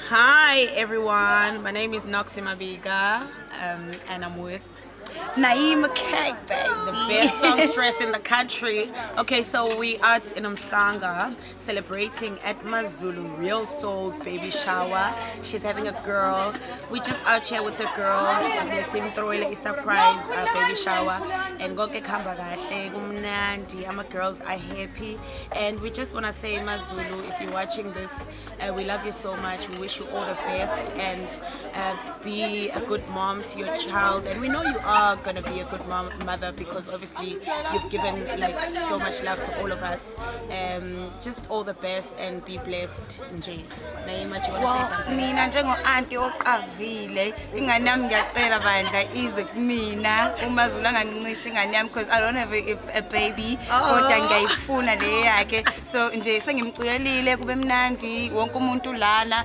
Hi everyone, my name is Nocxy Mabika, and I'm with Naimakay, the baby. best songstress in the country. Okay, so we are in Umhlanga celebrating at Zulu Real Souls baby shower. She's having a girl. We just out here with the girls. They seem throwing a surprise baby shower. And goke khamba kahle kumnandi. Our girls are happy, and we just want to say Zulu, if you're watching this, we love you so much. We wish you all the best, and be a good mom to your child. And we know you are gonna be a good mother, because obviously you've given like so much love to all of us. Just all the best and be blessed. Nje. Naima, do you want to say something? Mina njengo-anti oqavile ingane yami ngiyacela bandla ize kumina uMaZulu angancincisha ingane yami because I don't have a baby kodwa ngiyayifuna le yakhe, so nje sengimculelile kube mnandi wonke umuntu lana